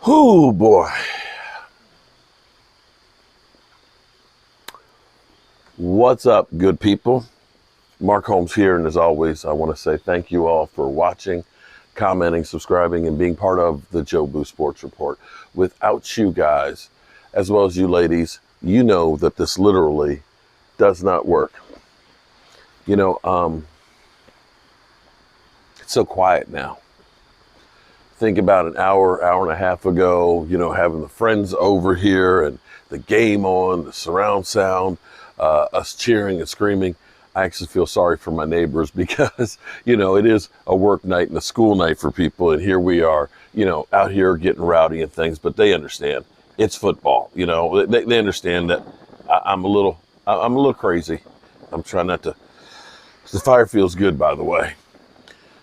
Oh boy. What's up, good people? Mark Holmes here, and as always, I want to say thank you all for watching, commenting, subscribing, and being part of the Joe Boo Sports Report. Without you guys, as well as you ladies, you know that this literally does not work. You know, it's so quiet now. Think about an hour and a half ago, you know, having the friends over here and the game on, the surround sound, us cheering and screaming. I actually feel sorry for my neighbors because, you know, it is a work night and a school night for people. And here we are, you know, out here getting rowdy and things, but they understand it's football. You know, they understand that I'm a little crazy. I'm trying not to. The fire feels good, by the way,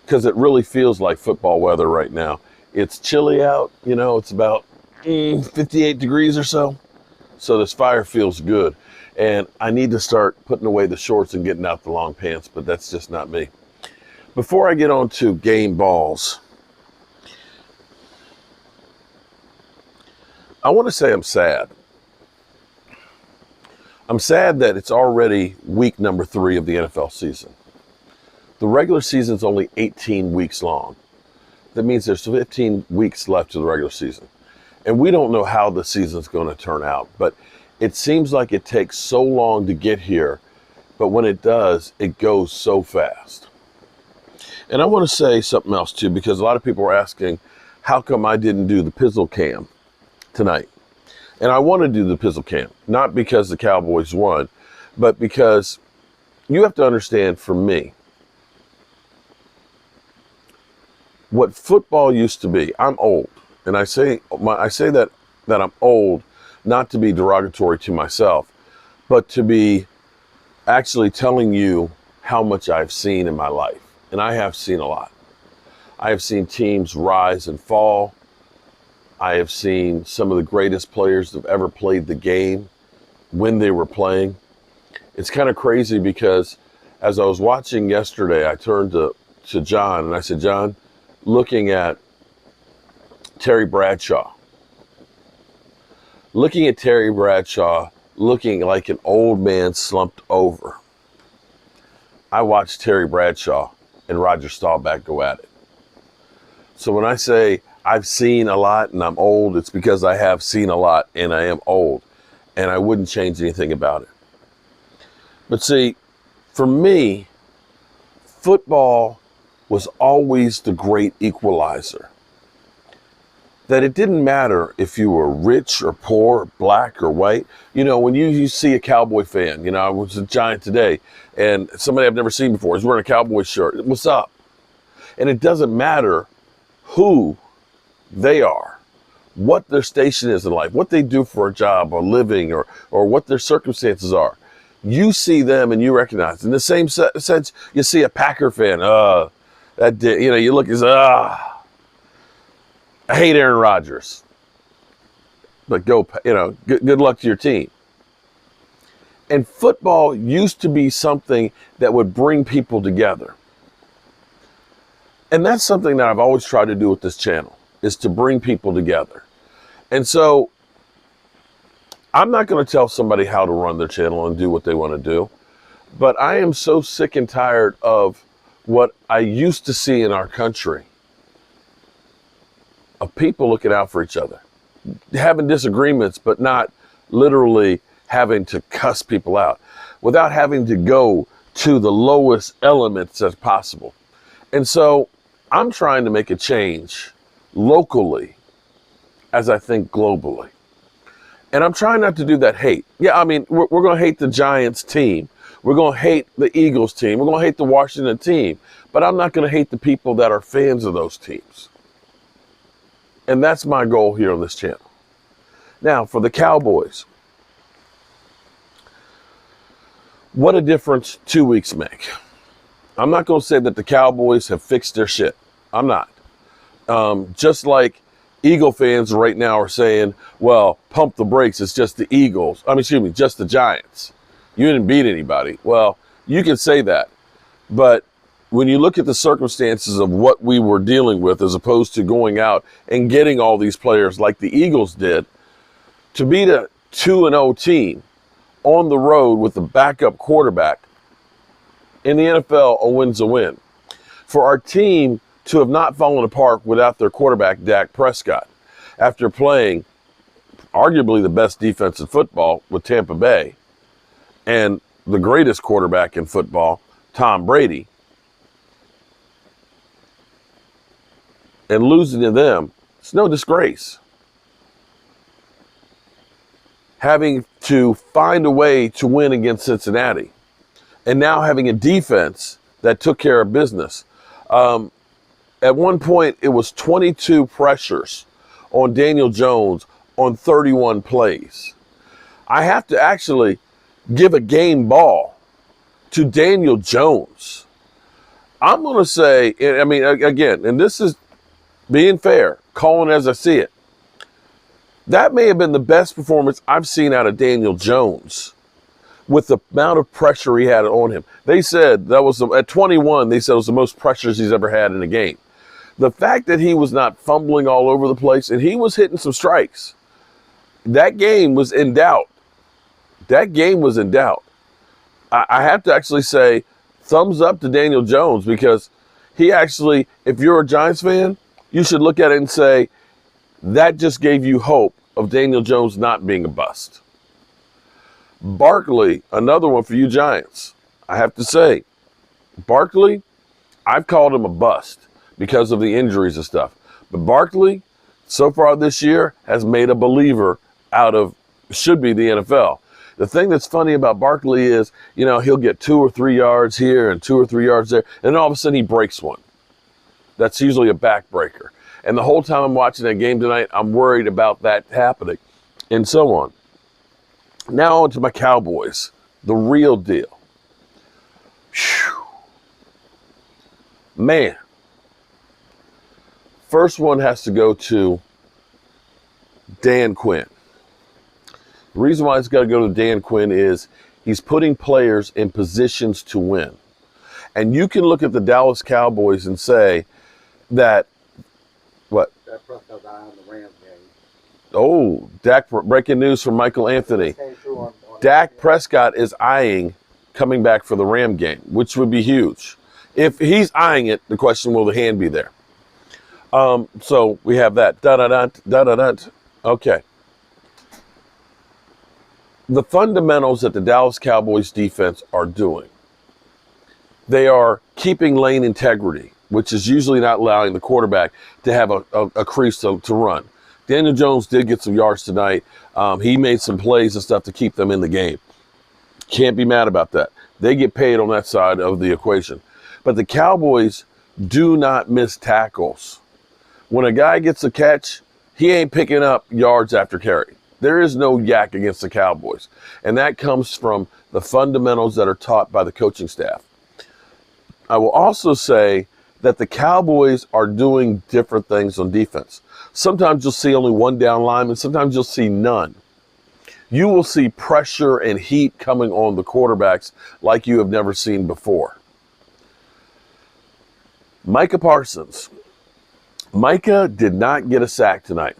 because it really feels like football weather right now. It's chilly out, you know, it's about 58 degrees or so. So this fire feels good. And I need to start putting away the shorts and getting out the long pants, but that's just not me. Before I get on to game balls, I want to say I'm sad. I'm sad that it's already week number 3 of the NFL season. The regular season is only 18 weeks long. That means there's 15 weeks left to the regular season. And we don't know how the season's going to turn out, but it seems like it takes so long to get here, but when it does, it goes so fast. And I want to say something else too, because a lot of people are asking, how come I didn't do the Pizzle Cam tonight? And I want to do the Pizzle Cam, not because the Cowboys won, but because you have to understand, for me, what football used to be. I'm old, and I say that I'm old, not to be derogatory to myself, but to be actually telling you how much I've seen in my life. And I have seen a lot. I have seen teams rise and fall. I have seen some of the greatest players that have ever played the game when they were playing. It's kind of crazy because as I was watching yesterday, I turned to John and I said, John, looking at Terry Bradshaw, looking like an old man slumped over. I watched Terry Bradshaw and Roger Staubach go at it. So when I say I've seen a lot and I'm old, it's because I have seen a lot and I am old, and I wouldn't change anything about it. But see, for me, football was always the great equalizer. That it didn't matter if you were rich or poor, black or white. You know, when you see a Cowboy fan, you know, I was a Giant today, and somebody I've never seen before is wearing a Cowboy shirt. What's up? And it doesn't matter who they are, what their station is in life, what they do for a job or living, or what their circumstances are. You see them and you recognize. In the same sense, you see a Packer fan. You look as I hate Aaron Rodgers, but good luck to your team. And football used to be something that would bring people together. And that's something that I've always tried to do with this channel, is to bring people together. And so I'm not going to tell somebody how to run their channel and do what they want to do, but I am so sick and tired of what I used to see in our country, of people looking out for each other, having disagreements, but not literally having to cuss people out, without having to go to the lowest elements as possible. And so I'm trying to make a change locally as I think globally. And I'm trying not to do that hate. Yeah, I mean, we're going to hate the Giants team. We're going to hate the Eagles team. We're going to hate the Washington team. But I'm not going to hate the people that are fans of those teams. And that's my goal here on this channel. Now, for the Cowboys, what a difference 2 weeks make. I'm not going to say that the Cowboys have fixed their shit. I'm not. Just like Eagle fans right now are saying, well, pump the brakes, it's just the Eagles. Just the Giants. You didn't beat anybody. Well, you can say that. But when you look at the circumstances of what we were dealing with, as opposed to going out and getting all these players like the Eagles did, to beat a 2-0 team on the road with the backup quarterback in the NFL, a win's a win. For our team to have not fallen apart without their quarterback, Dak Prescott, after playing arguably the best defense in football with Tampa Bay and the greatest quarterback in football, Tom Brady, and losing to them, it's no disgrace. Having to find a way to win against Cincinnati, and now having a defense that took care of business. At one point, it was 22 pressures on Daniel Jones on 31 plays. I have to actually give a game ball to Daniel Jones. I'm going to say, I mean, again, and this is being fair, calling as I see it, that may have been the best performance I've seen out of Daniel Jones with the amount of pressure he had on him. They said that was, at 21, they said it was the most pressures he's ever had in a game. The fact that he was not fumbling all over the place and he was hitting some strikes, that game was in doubt. That game was in doubt. I have to actually say thumbs up to Daniel Jones, because he actually, if you're a Giants fan, you should look at it and say, that just gave you hope of Daniel Jones not being a bust. Barkley, another one for you Giants. I have to say, Barkley, I've called him a bust because of the injuries and stuff. But Barkley, so far this year, has made a believer out of, should be the NFL. The thing that's funny about Barkley is, you know, he'll get 2 or 3 yards here and 2 or 3 yards there, and then all of a sudden he breaks one. That's usually a backbreaker. And the whole time I'm watching that game tonight, I'm worried about that happening, and so on. Now on to my Cowboys, the real deal. Whew. Man. First one has to go to Dan Quinn. The reason why it's got to go to Dan Quinn is he's putting players in positions to win. And you can look at the Dallas Cowboys and say that, what? Dak Prescott's eyeing the Rams game. Oh, breaking news from Michael Anthony. Dak Prescott is eyeing coming back for the Ram game, which would be huge. If he's eyeing it, the question, will the hand be there? So we have that. Okay. The fundamentals that the Dallas Cowboys defense are doing, they are keeping lane integrity, which is usually not allowing the quarterback to have a crease to run. Daniel Jones did get some yards tonight. He made some plays and stuff to keep them in the game. Can't be mad about that. They get paid on that side of the equation. But the Cowboys do not miss tackles. When a guy gets a catch, he ain't picking up yards after carry. There is no yak against the Cowboys. And that comes from the fundamentals that are taught by the coaching staff. I will also say that the Cowboys are doing different things on defense. Sometimes you'll see only one down lineman, sometimes you'll see none. You will see pressure and heat coming on the quarterbacks like you have never seen before. Micah Parsons. Micah did not get a sack tonight.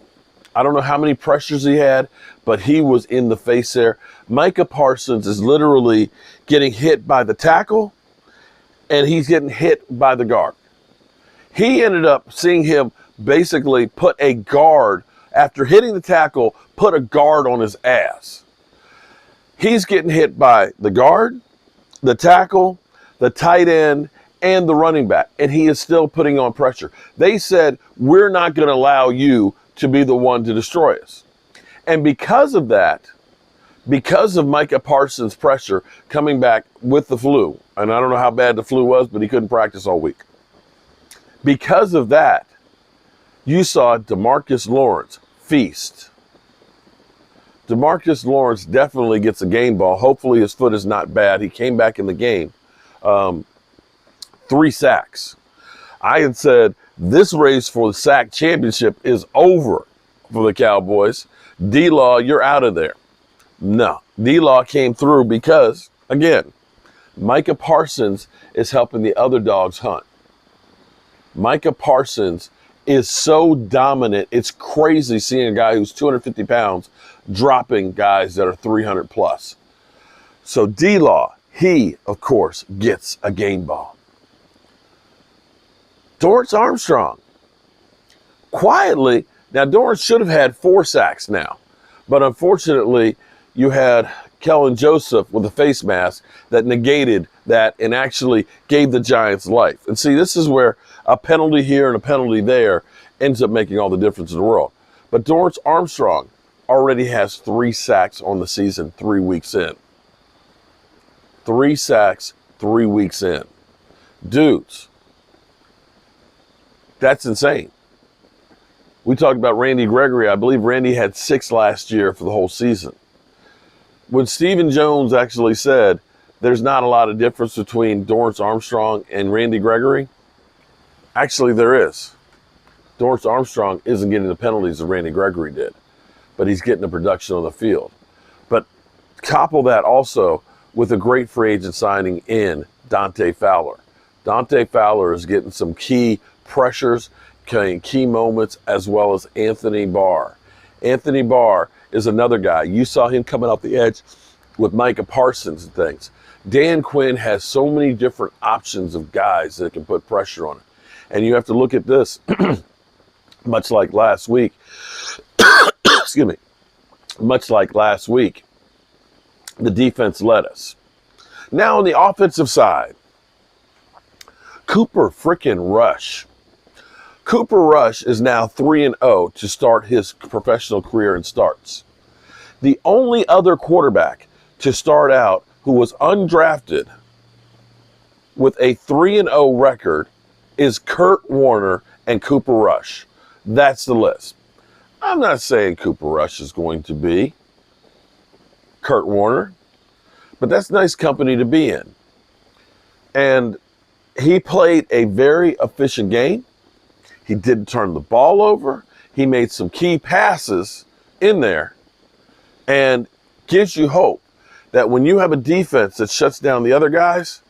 I don't know how many pressures he had, but he was in the face there. Micah Parsons is literally getting hit by the tackle, and he's getting hit by the guard. He ended up seeing him basically put a guard, after hitting the tackle, put a guard on his ass. He's getting hit by the guard, the tackle, the tight end, and the running back, and he is still putting on pressure. They said, we're not going to allow you to be the one to destroy us. And because of that, because of Micah Parsons' pressure coming back with the flu, and I don't know how bad the flu was, but he couldn't practice all week. Because of that, you saw DeMarcus Lawrence feast. DeMarcus Lawrence definitely gets a game ball. Hopefully his foot is not bad. He came back in the game. 3 sacks. I had said this race for the sack championship is over for the Cowboys. D-Law, you're out of there. No, D-Law came through because, again, Micah Parsons is helping the other dogs hunt. Micah Parsons is so dominant. It's crazy seeing a guy who's 250 pounds dropping guys that are 300 plus. So D-Law, he, of course, gets a game ball. Doris Armstrong, quietly, now Doris should have had 4 sacks now, but unfortunately, you had Kellen Joseph with a face mask that negated that and actually gave the Giants life. And see, this is where a penalty here and a penalty there ends up making all the difference in the world. But Doris Armstrong already has 3 sacks on the season 3 weeks in. 3 sacks 3 weeks in. Dudes, that's insane. We talked about Randy Gregory. I believe Randy had 6 last year for the whole season. When Stephen Jones actually said there's not a lot of difference between Doris Armstrong and Randy Gregory, actually there is. Doris Armstrong isn't getting the penalties that Randy Gregory did, but he's getting the production on the field. But couple that also with a great free agent signing in Dante Fowler. Dante Fowler is getting some key pressures, key moments, as well as Anthony Barr. Anthony Barr is another guy. You saw him coming off the edge with Micah Parsons and things. Dan Quinn has so many different options of guys that can put pressure on it. And you have to look at this, much like last week. Excuse me. Much like last week, the defense led us. Now on the offensive side, Cooper frickin' Rush. Cooper Rush is now 3-0 to start his professional career in starts. The only other quarterback to start out who was undrafted with a 3-0 record is Kurt Warner and Cooper Rush. That's the list. I'm not saying Cooper Rush is going to be Kurt Warner, but that's nice company to be in. And he played a very efficient game. He didn't turn the ball over. He made some key passes in there and gives you hope that when you have a defense that shuts down the other guys,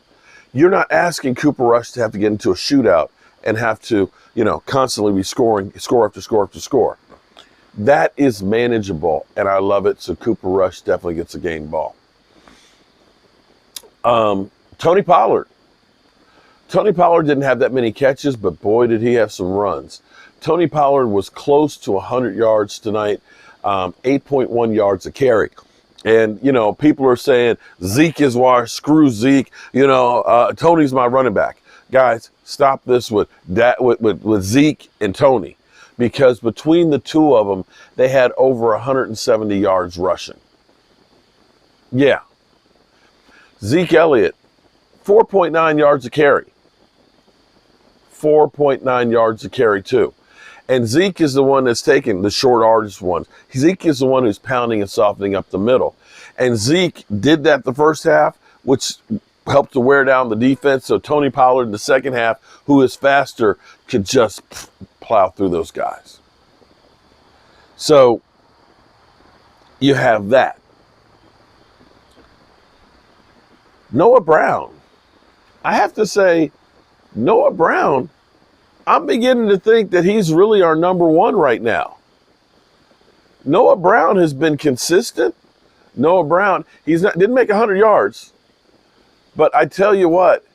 you're not asking Cooper Rush to have to get into a shootout and have to, constantly be scoring, score after score after score. That is manageable, and I love it. So Cooper Rush definitely gets a game ball. Tony Pollard. Tony Pollard didn't have that many catches, but boy, did he have some runs. Tony Pollard was close to 100 yards tonight, 8.1 yards a carry. And, people are saying Zeke is washed, screw Zeke, Tony's my running back. Guys, stop this with Zeke and Tony, because between the two of them, they had over 170 yards rushing. Yeah. Zeke Elliott, 4.9 yards a carry. 4.9 yards a carry, too. And Zeke is the one that's taking the short artist ones. Zeke is the one who's pounding and softening up the middle. And Zeke did that the first half, which helped to wear down the defense. So Tony Pollard in the second half, who is faster, could just plow through those guys. So you have that. Noah Brown. I have to say, Noah Brown, I'm beginning to think that he's really our number one right now. Noah Brown has been consistent. Noah Brown, didn't make 100 yards. But I tell you what,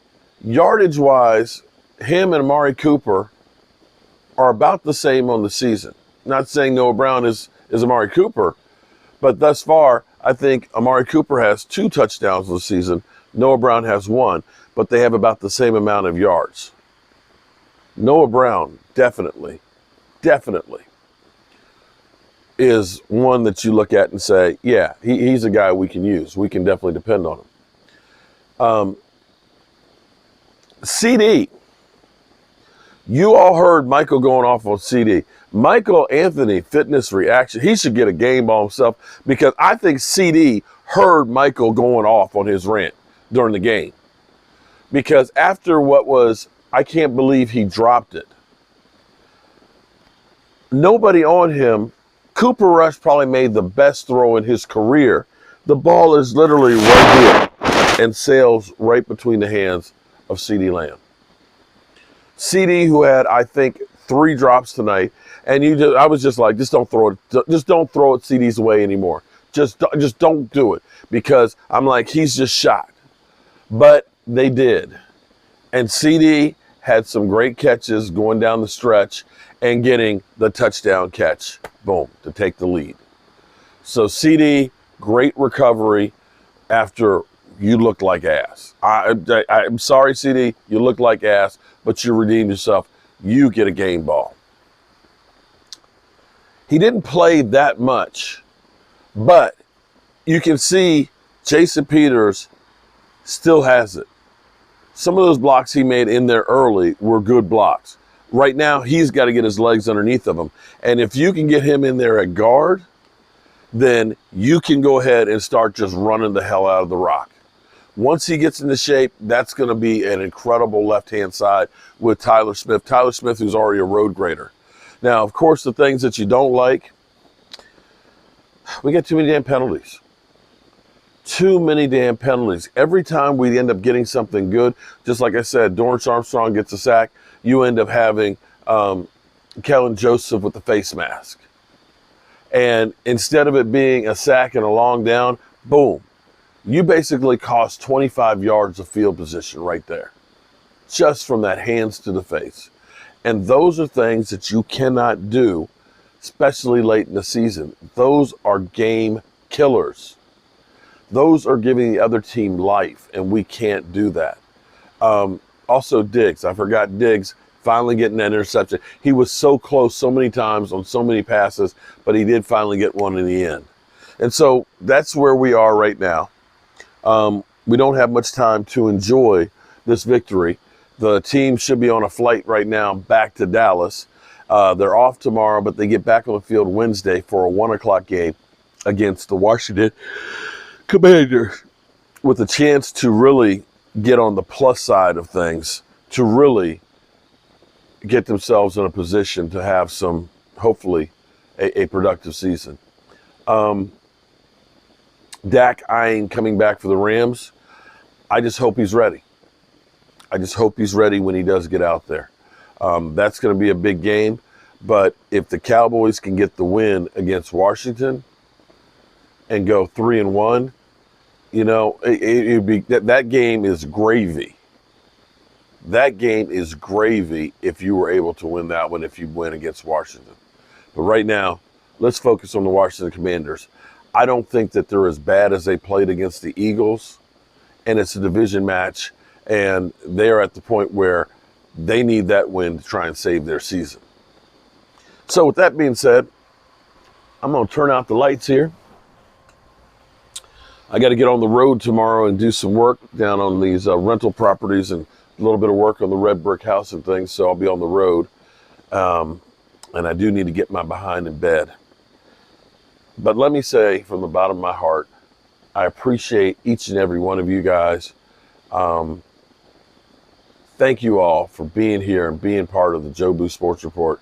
yardage-wise, him and Amari Cooper are about the same on the season. Not saying Noah Brown is Amari Cooper, but thus far, I think Amari Cooper has 2 touchdowns on the season. Noah Brown has 1, but they have about the same amount of yards. Noah Brown, definitely is one that you look at and say, yeah, he's a guy we can use. We can definitely depend on him. CD. You all heard Michael going off on CD. Michael Anthony, fitness reaction. He should get a game ball himself, because I think CD heard Michael going off on his rant during the game. Because after what was, I can't believe he dropped it. Nobody on him. Cooper Rush probably made the best throw in his career. The ball is literally right here. and sails right between the hands of CeeDee Lamb. CeeDee, who had, I think, 3 drops tonight, and I was just like, just don't throw it CeeDee's way anymore. Just don't do it, because I'm like, he's just shot. But they did. And CeeDee had some great catches going down the stretch and getting the touchdown catch, boom, to take the lead. So CeeDee, great recovery after you looked like ass. I'm sorry, CeeDee, you look like ass, but you redeemed yourself. You get a game ball. He didn't play that much, but you can see Jason Peters still has it. Some of those blocks he made in there early were good blocks. Right now, he's got to get his legs underneath of him. And if you can get him in there at guard, then you can go ahead and start just running the hell out of the rock. Once he gets into shape, that's going to be an incredible left-hand side with Tyler Smith. Tyler Smith, who's already a road grader. Now, of course, the things that you don't like, we get too many damn penalties. Too many damn penalties. Every time we end up getting something good, just like I said, Doris Armstrong gets a sack, you end up having Kellen Joseph with the face mask. And instead of it being a sack and a long down, boom, you basically cost 25 yards of field position right there, just from that hands to the face. And those are things that you cannot do, especially late in the season. Those are game killers. Those are giving the other team life, and we can't do that. Also, Diggs. I forgot Diggs finally getting that interception. He was so close so many times on so many passes, but he did finally get one in the end. And so that's where we are right now. We don't have much time to enjoy this victory. The team should be on a flight right now back to Dallas. They're off tomorrow, but they get back on the field Wednesday for a 1 o'clock game against the Washington Commanders, with a chance to really get on the plus side of things, to really get themselves in a position to have some, hopefully, a productive season. Dak eyeing coming back for the Rams. I just hope he's ready. I just hope he's ready when he does get out there. That's going to be a big game. But if the Cowboys can get the win against Washington and go 3-1, you know, it'd be that game is gravy. That game is gravy if you were able to win that one, if you win against Washington. But right now, let's focus on the Washington Commanders. I don't think that they're as bad as they played against the Eagles, and it's a division match, and they're at the point where they need that win to try and save their season. So with that being said, I'm going to turn out the lights here. I got to get on the road tomorrow and do some work down on these rental properties and a little bit of work on the red brick house and things, so I'll be on the road. And I do need to get my behind in bed. But let me say from the bottom of my heart, I appreciate each and every one of you guys. Thank you all for being here and being part of the Joe Boo Sports Report.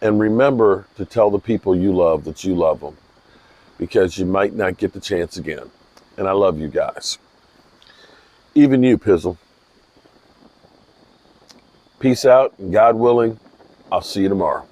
And remember to tell the people you love that you love them, because you might not get the chance again. And I love you guys. Even you, Pizzle. Peace out, and God willing, I'll see you tomorrow.